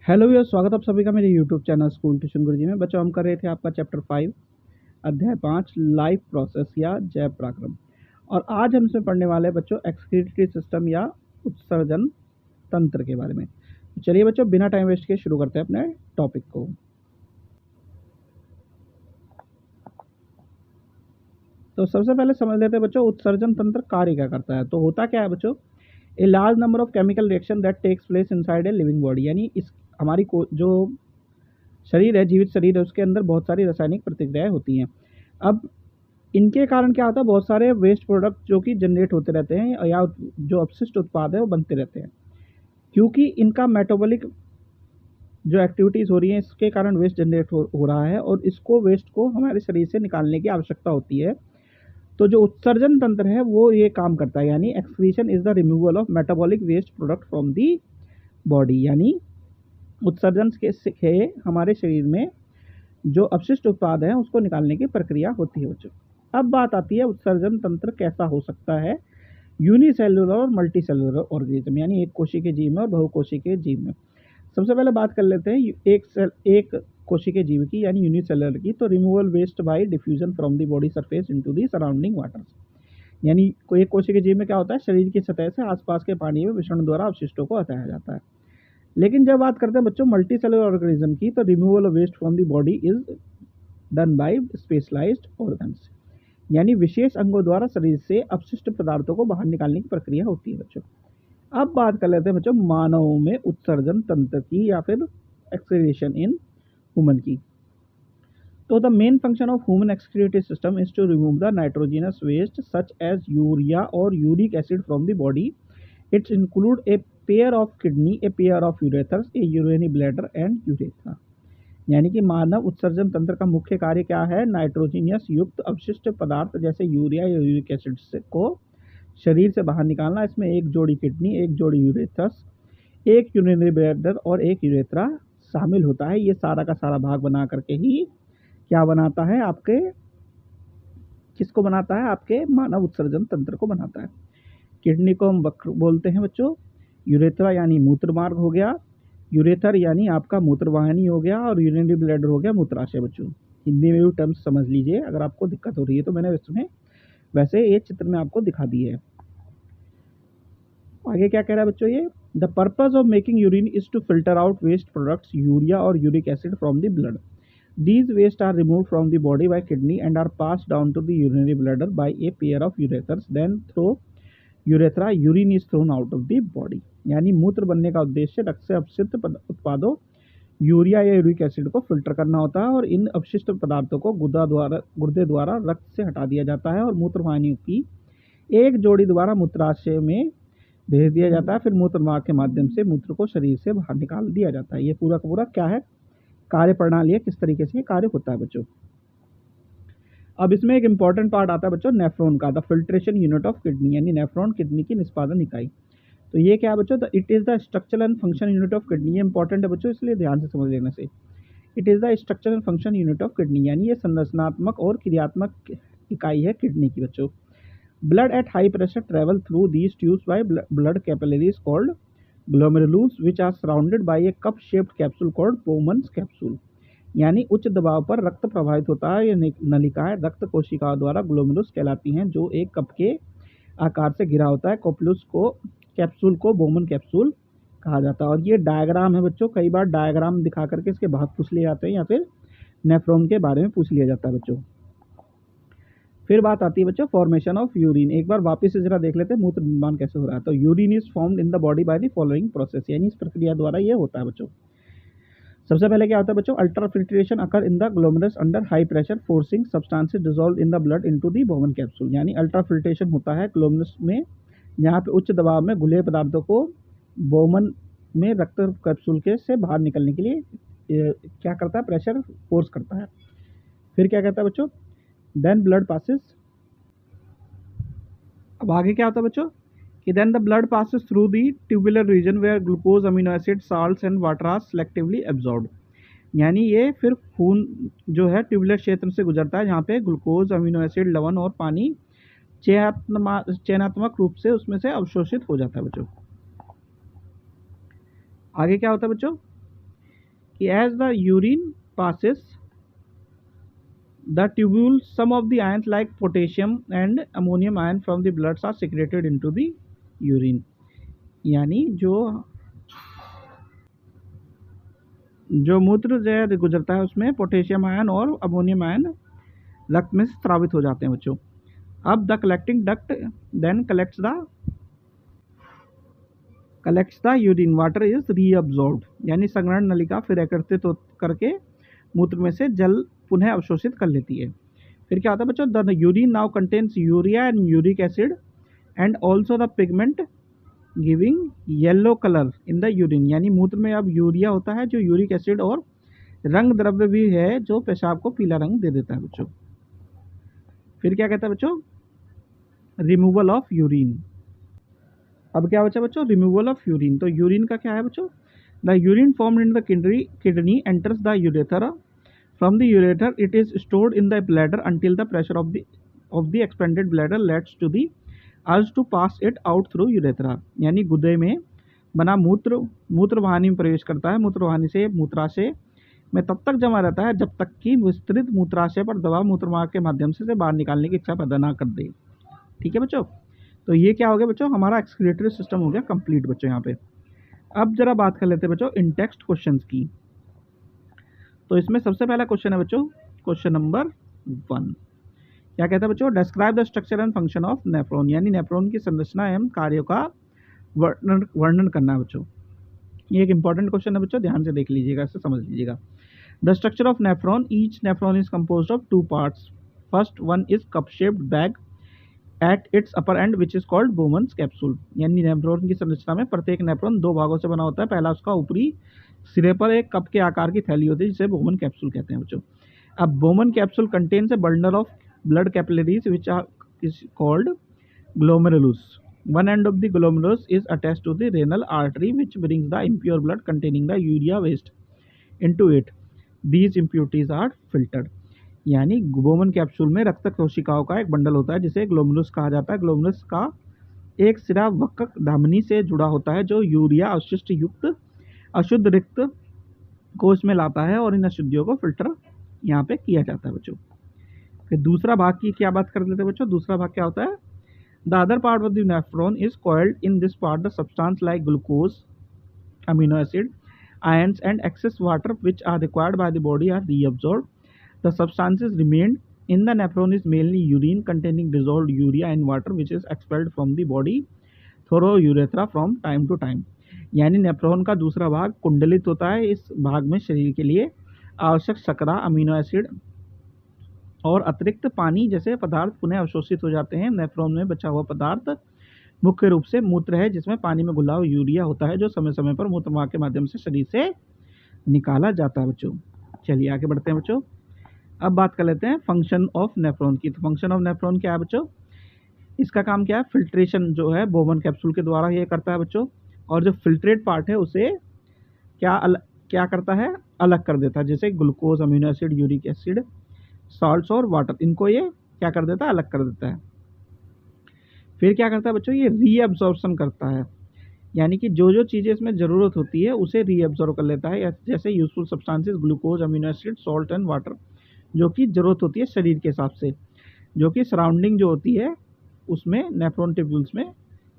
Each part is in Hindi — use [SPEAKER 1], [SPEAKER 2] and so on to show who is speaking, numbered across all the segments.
[SPEAKER 1] हेलो भैया, स्वागत है आप सभी का मेरे यूट्यूब चैनल स्कूल ट्यूशन गुरुजी में। बच्चों, हम कर रहे थे आपका चैप्टर 5 अध्याय 5 लाइफ प्रोसेस या जैव पराक्रम। और आज हम इसमें पढ़ने वाले हैं बच्चों एक्सक्रीटरी सिस्टम या उत्सर्जन तंत्र के बारे में। तो चलिए बच्चों, बिना टाइम वेस्ट किए शुरू करते हैं अपने टॉपिक को। तो सबसे पहले समझ लेते हैं बच्चों उत्सर्जन तंत्र कार्य क्या करता है। तो होता क्या है बच्चों, a large number of chemical reaction that takes place inside a living body, यानी इस हमारी जो शरीर है, जीवित शरीर है, उसके अंदर बहुत सारी रासायनिक प्रतिक्रियाएं होती हैं। अब इनके कारण क्या होता है, बहुत सारे वेस्ट प्रोडक्ट जो कि जनरेट होते रहते हैं या जो अपशिष्ट उत्पाद है वो बनते रहते हैं, क्योंकि इनका मेटाबॉलिक जो एक्टिविटीज़ हो रही हैं इसके कारण वेस्ट जनरेट हो रहा है और इसको वेस्ट को हमारे शरीर से निकालने की आवश्यकता होती है। तो जो उत्सर्जन तंत्र है वो ये काम करता है, यानी excretion is the removal of metabolic waste product from the body, यानी उत्सर्जन के हमारे शरीर में जो अपशिष्ट उत्पाद हैं उसको निकालने की प्रक्रिया होती है बच्चों। अब बात आती है उत्सर्जन तंत्र कैसा हो सकता है यूनिसेलुलर और मल्टी सेलुलर ऑर्गेनिज्म, यानी एक कोशिकीय जीव में और बहुकोशिकीय जीव में। सबसे पहले बात कर लेते हैं एक कोशिकीय जीव की यानी यूनिसेलुलर की। तो removal waste by diffusion from the body surface into the surrounding waters, यानी एक कोशिकीय जीव में क्या होता है, शरीर की सतह से आसपास के पानी में मिश्रण द्वारा अवशिष्टों को हटाया जाता है। लेकिन जब बात करते हैं बच्चों मल्टी सेलुलर ऑर्गेनिज्म की, तो removal of waste from the body is done by specialised organs, यानी विशेष अंगों द्वारा शरीर से अपशिष्ट पदार्थों को बाहर निकालने की प्रक्रिया होती है बच्चों। अब बात कर लेते हैं बच्चों मानवों में उत्सर्जन तंत्र की या फिर एक्सक्रीशन इन ह्यूमन की। तो the main function of human excretory system is to remove the nitrogenous waste such as urea और uric acid from the body. It's include a pair of kidney, a pair of ureters, a urinary bladder and urethra. यानी कि मानव उत्सर्जन तंत्र का मुख्य कार्य क्या है, नाइट्रोजिनियस युक्त अपशिष्ट पदार्थ जैसे यूरिया या यूरिक एसिड को शरीर से बाहर निकालना। इसमें एक जोड़ी किडनी, एक जोड़ी यूरेथ्रस, एक यूरिनरी ब्लैडर और एक यूरेथ्रा शामिल होता है। ये सारा का सारा भाग बना करके ही क्या बनाता है, आपके किसको बनाता है, आपके मानव उत्सर्जन तंत्र को बनाता है। किडनी को हम वक्र बोलते हैं बच्चों, यूरेथ्रा यानी मूत्र मार्ग हो गया, यूरेथर यानी आपका मूत्रवाहिनी हो गया और यूरिनरी ब्लैडर हो गया मूत्राशय। बच्चों हिंदी में भी टर्म्स समझ लीजिए, अगर आपको दिक्कत हो रही है तो मैंने इसमें वैसे ये चित्र में आपको दिखा दी है। आगे क्या कह रहा है बच्चों, ये the purpose of making urine is to filter out waste products urea और uric acid from the blood. These waste are removed from the body by kidney and are passed down to the urinary bladder by a pair of urethras. Then through urethra, urine is thrown out of the body. यानी मूत्र बनने का उद्देश्य रक्त से अपशिष्ट उत्पादों यूरिया या यूरिक एसिड को फिल्टर करना होता है और इन अपशिष्ट पदार्थों को गुर्दे द्वारा रक्त से हटा दिया जाता है और मूत्रवाहिनियों की एक जोड़ी द्वारा मूत्राशय में भेज दिया जाता है। फिर मूत्र मार्ग के माध्यम से मूत्र को शरीर से बाहर निकाल दिया जाता है। ये पूरा का पूरा क्या है, कार्य प्रणाली है, किस तरीके से कार्य होता है बच्चों। अब इसमें एक इंपॉर्टेंट पार्ट आता है बच्चों नेफ्रॉन का, the filtration unit of kidney, यानी नेफ्रॉन किडनी की निष्पादन इकाई। तो ये क्या है बच्चों, it is the structural and function unit of kidney. ये इंपॉर्टेंट है बच्चों, इसलिए ध्यान से समझ लेने से। It is the structural and function unit of kidney, यानी ये संरचनात्मक और क्रियात्मक इकाई है किडनी की बच्चों। Blood at high pressure travel through these tubes by blood capillaries called glomerulus which are surrounded by a cup shaped capsule called Bowman's capsule. यानी उच्च दबाव पर रक्त प्रवाहित होता है। ये नलिकाएं रक्त कोशिकाओं द्वारा ग्लोमेरुलस कहलाती हैं, जो एक कप के आकार से घिरा होता है। कैप्सूल को बोमन कैप्सूल कहा जाता है। और ये डायग्राम है बच्चों, कई बार डायग्राम दिखा करके इसके भाग पूछ लिए जाते हैं या फिर नेफ्रॉन के बारे में पूछ लिया जाता है बच्चों। फिर बात आती है बच्चों फॉर्मेशन ऑफ यूरिन। एक बार वापस से जरा देख लेते हैं मूत्र निर्माण कैसे हो रहा है। तो urine is formed in the body by the following process, यानी इस प्रक्रिया द्वारा ये होता है बच्चों। सबसे पहले क्या होता है बच्चों, ultra filtration occur in the glomerulus under high pressure forcing substances dissolve in the blood into the Bowman capsule. यानी अल्ट्रा फिल्ट्रेशन होता है ग्लोमेरुलस में, यहाँ पे उच्च दबाव में घुले पदार्थों को बोमन में रक्त कैप्सूल के से बाहर निकलने के लिए क्या करता है, प्रेशर फोर्स करता है। फिर क्या कहता है बच्चों, देन ब्लड पासिस। अब आगे क्या होता है बच्चों कि then the blood passes through the tubular region where glucose, amino acid, salts and water are selectively absorbed। यानी ये फिर खून जो है ट्यूबुलर क्षेत्र से गुजरता है, जहाँ पे ग्लूकोज, अमीनो एसिड, लवण और पानी चयनात्मक रूप से उसमें से अवशोषित हो जाता है बच्चों। आगे क्या होता है बच्चों, कि as the urine passes the tubule some of the ions like potassium and ammonium ion from the bloods are secreted into the urine. यानी जो मूत्र जो गुजरता है उसमें पोटेशियम आयन और अमोनियम आयन रक्त में स्रावित हो जाते हैं बच्चों। अब the collecting duct then collects the urine water is reabsorbed, यानी संग्रहण नलिका फिर एकत्रित करके मूत्र में से जल पुनः अवशोषित कर लेती है। फिर क्या होता है बच्चों, the urine now contains urea and uric acid and also the pigment giving yellow colour in the urine, यानी मूत्र में अब यूरिया होता है जो यूरिक एसिड और रंग द्रव्य भी है जो पेशाब को पीला रंग दे देता है बच्चों। फिर क्या कहता है बच्चों, रिमूवल ऑफ यूरिन। अब क्या बचा बच्चों, रिमूवल ऑफ यूरिन। तो यूरिन का क्या है बच्चों, the urine formed in the kidney enters the ureter, from the ureter it is stored in the bladder until the pressure of the expanded bladder leads to the urge to pass it out through urethra, यानी गुदे में बना मूत्रवाहिनी में प्रवेश करता है। मूत्रवाहिनी से मूत्राशय में तब तक जमा रहता है जब तक कि विस्तृत मूत्राशय पर दबाव मूत्रमार्ग के माध्यम से बाहर निकालने की इच्छा पैदा ना कर दे। ठीक है बच्चों, तो ये क्या हो गया बच्चों, हमारा एक्सक्रीटरी सिस्टम हो गया कंप्लीट बच्चों यहाँ पे। अब जरा बात कर लेते हैं बच्चों इन टेक्स्ट क्वेश्चंस की। तो इसमें सबसे पहला क्वेश्चन है बच्चों, क्वेश्चन नंबर 1। क्या कहता है बच्चों, describe the structure and function of nephron, यानी नेफ्रॉन की संरचना एवं कार्यों का वर्णन करना है बच्चों। ये एक इंपॉर्टेंट क्वेश्चन है बच्चों, ध्यान से देख लीजिएगा, इसे समझ लीजिएगा। The structure of nephron, each nephron is composed of 2 parts. First one is cup shaped bag at its upper and which is called Bowman's capsule, यानी नेफ्रॉन की संरचना में प्रत्येक नेफ्रॉन 2 भागों से बना होता है। पहला उसका ऊपरी सिरे पर एक कप के आकार की थैली होती है जिसे बोमन कैप्सूल कहते हैं बच्चों। अब Bowman capsule contains A bundle of blood capillaries which is called glomerulus. One end of the glomerulus is attached to the renal artery which brings the impure blood containing the urea waste into it. These impurities are filtered. यानी बोमन कैप्सूल में रक्त कोशिकाओं का एक बंडल होता है जिसे ग्लोमेरुलस कहा जाता है। ग्लोमेरुलस का एक सिरा वक्क धमनी से जुड़ा होता है जो यूरिया अवशिष्ट युक्त अशुद्ध रिक्त को इसमें लाता है और इन अशुद्धियों को फिल्टर यहाँ पे किया जाता है बच्चों। फिर दूसरा भाग की क्या बात कर लेते हैं बच्चों, दूसरा भाग क्या होता है, the other part of the nephron is coiled in this part the substance like glucose, amino acid, ions and excess water which are required by the body are reabsorbed. The substances remained in the nephron is mainly urine containing dissolved urea and water which is expelled from the body through urethra from time to time. यानी नेफ्रॉन का दूसरा भाग कुंडलित होता है। इस भाग में शरीर के लिए आवश्यक शर्करा, अमीनो एसिड और अतिरिक्त पानी जैसे पदार्थ पुनः अवशोषित हो जाते हैं। नेफ्रॉन में बचा हुआ पदार्थ मुख्य रूप से मूत्र है जिसमें पानी में घुला हुआ यूरिया होता है जो समय समय पर मूत्रमार्ग के माध्यम से शरीर से निकाला जाता है बच्चों। चलिए आगे बढ़ते हैं बच्चों। अब बात कर लेते हैं फंक्शन ऑफ नेफ्रॉन की। तो फंक्शन ऑफ नेफ्रॉन क्या है बच्चों, इसका काम क्या है, फिल्ट्रेशन जो है बोमन कैप्सूल के द्वारा ये करता है बच्चों। और जो फिल्ट्रेट पार्ट है उसे क्या करता है, अलग कर देता है। जैसे glucose, amino acid, uric acid, salts और वाटर, इनको ये क्या कर देता है, अलग कर देता है। फिर क्या करता है बच्चों, ये रीअब्जॉर्प्शन करता है, यानी कि जो जो चीज़ें इसमें ज़रूरत होती है उसे रीअब्जॉर्व कर लेता है। जैसे useful substances, glucose, amino acid, salt and water, जो कि ज़रूरत होती है शरीर के हिसाब से, जो कि सराउंडिंग जो होती है उसमें नेफ्रॉन ट्यूब्यूल्स में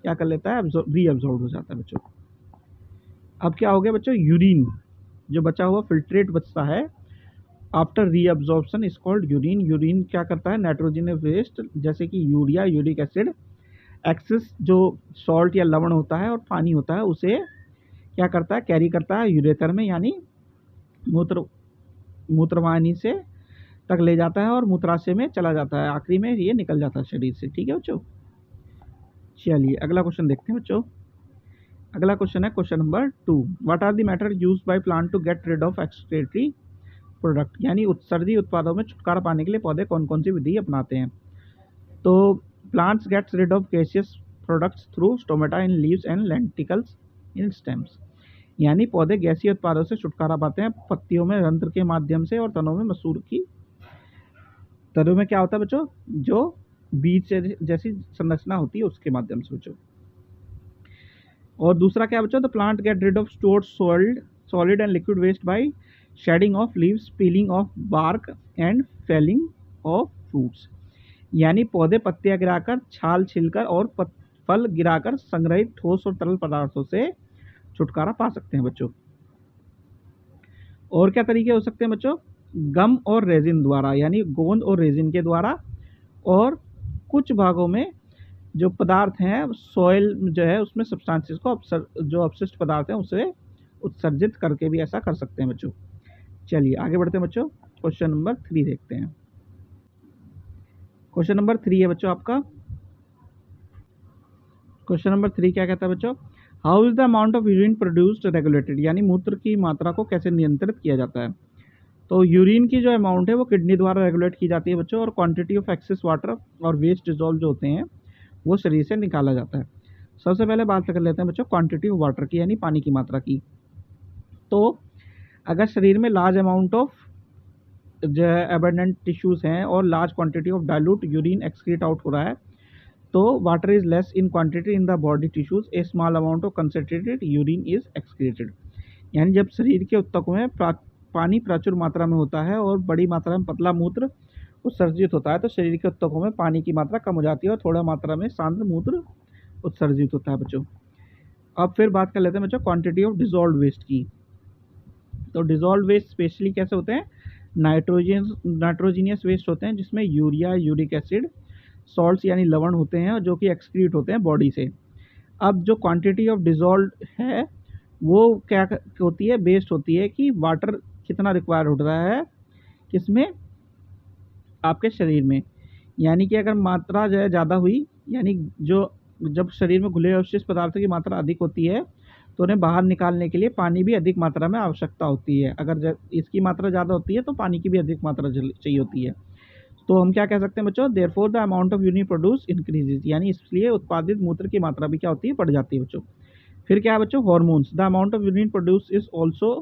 [SPEAKER 1] क्या कर लेता है, रीअब्जॉर्व हो जाता है बच्चों। अब क्या हो गया बच्चों, यूरिन, जो बचा हुआ फिल्ट्रेट बचता है after reabsorption is called urine. Urine क्या करता है, नाइट्रोजन वेस्ट जैसे कि यूरिया, यूरिक एसिड, एक्सेस जो सॉल्ट या लवण होता है और पानी होता है उसे क्या करता है, कैरी करता है यूरेथर में, यानी मूत्रवाहिनी से तक ले जाता है और मूत्राशय में चला जाता है। आखिरी में ये निकल जाता है शरीर से। ठीक है बच्चों, चलिए अगला क्वेश्चन देखते हैं बच्चों। अगला क्वेश्चन है question number 2। What are the method used by plant to get rid of excretory product, यानी उत्सर्जी उत्पादों में छुटकारा पाने के लिए पौधे कौन कौन सी विधि अपनाते हैं। तो plants gets rid of gaseous products through stomata in leaves and lenticels in stems, यानी पौधे गैसीय उत्पादों से छुटकारा पाते हैं पत्तियों में रंध्र के माध्यम से और तनों में मसूर की तनों में क्या होता है बच्चों, जो बीज जैसी संरचना होती है उसके माध्यम से बच्चों। और दूसरा क्या बच्चों, the plant get rid of stored solid and liquid waste by shedding of leaves, peeling of bark and falling of fruits. यानी पौधे पत्तियां गिराकर, छाल छिलकर और फल गिराकर संग्रहित ठोस और तरल पदार्थों से छुटकारा पा सकते हैं बच्चों। और क्या तरीके हो सकते हैं बच्चों? गम और रेजिन द्वारा, यानी गोंद और रेजिन के द्वारा, और कुछ भागों में जो पदार्थ हैं सॉइल जो है उसमें सब्सटेंसेस को जो अपशिष्ट पदार्थ हैं उसे उत्सर्जित करके भी ऐसा कर सकते हैं बच्चों। चलिए आगे बढ़ते हैं बच्चों, क्वेश्चन नंबर 3 देखते हैं। क्वेश्चन नंबर 3 है बच्चों आपका। क्वेश्चन नंबर 3 क्या कहता है बच्चों? How is the amount of urine produced regulated, यानी मूत्र की मात्रा को कैसे नियंत्रित किया जाता है। तो यूरिन की जो अमाउंट है वो किडनी द्वारा रेगुलेट की जाती है बच्चों, और क्वांटिटी ऑफ एक्सेस वाटर और वेस्ट डिजॉल्व जो होते हैं वो शरीर से निकाला जाता है। सबसे पहले बात कर लेते हैं बच्चों क्वांटिटी ऑफ वाटर की, यानी पानी की मात्रा की। तो अगर शरीर में लार्ज अमाउंट ऑफ जो है एबंडेंट टिश्यूज़ हैं और large quantity of dilute urine excrete out हो रहा है, तो water is less in quantity in the body tissues, A small amount of concentrated urine is excreted. यानी जब शरीर के ऊतकों में पानी प्रचुर मात्रा में होता है और बड़ी मात्रा में पतला मूत्र उत्सर्जित होता है, तो शरीर के ऊतकों में पानी की मात्रा कम हो जाती है और थोड़ा मात्रा में सांद्र मूत्र उत्सर्जित होता है बच्चों। अब फिर बात कर लेते हैं बच्चों क्वांटिटी ऑफ डिजॉल्व वेस्ट की। तो डिजॉल्व वेस्ट स्पेशली कैसे होते हैं? नाइट्रोजीनियस वेस्ट होते हैं, जिसमें यूरिया, यूरिक एसिड, सॉल्ट्स यानी लवण होते हैं, जो कि एक्सक्रीट होते हैं बॉडी से। अब जो क्वांटिटी ऑफ डिजॉल्व है वो क्या होती है? बेस्ड होती है कि वाटर कितना रिक्वायर हो रहा है किसमें? आपके शरीर में। यानी कि अगर मात्रा जो है ज़्यादा हुई, यानी जब शरीर में घुले अवशिष्ट पदार्थों की मात्रा अधिक होती है तो उन्हें बाहर निकालने के लिए पानी भी अधिक मात्रा में आवश्यकता होती है। अगर इसकी मात्रा ज़्यादा होती है तो पानी की भी अधिक मात्रा चाहिए होती है। तो हम क्या कह सकते हैं बच्चों? Therefore the amount of urine produce increases, यानी इसलिए उत्पादित मूत्र की मात्रा भी क्या होती है? बढ़ जाती है बच्चों। फिर क्या है बच्चों? Hormones. The amount of urine produce is also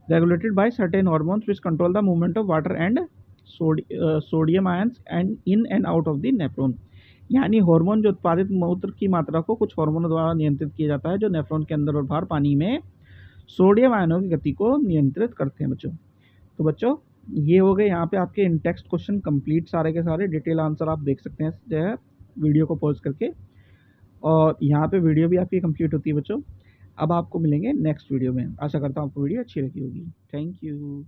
[SPEAKER 1] regulated by certain hormones which control the movement of water and sodium ions and in and out of the nephron। यानी हार्मोन जो उत्पादित मूत्र की मात्रा को कुछ हार्मोनों द्वारा नियंत्रित किया जाता है, जो नेफ्रॉन के अंदर और बाहर पानी में सोडियम आयनों की गति को नियंत्रित करते हैं बच्चों। तो बच्चों ये हो गए यहाँ पे आपके इन टेक्स्ट क्वेश्चन कंप्लीट, सारे के सारे डिटेल आंसर आप देख सकते हैं जो है वीडियो को पॉज करके, और यहाँ पे वीडियो भी आपकी कंप्लीट होती है बच्चों। अब आपको मिलेंगे नेक्स्ट वीडियो में। आशा करता हूँ आपको वीडियो अच्छी लगी होगी। Thank you.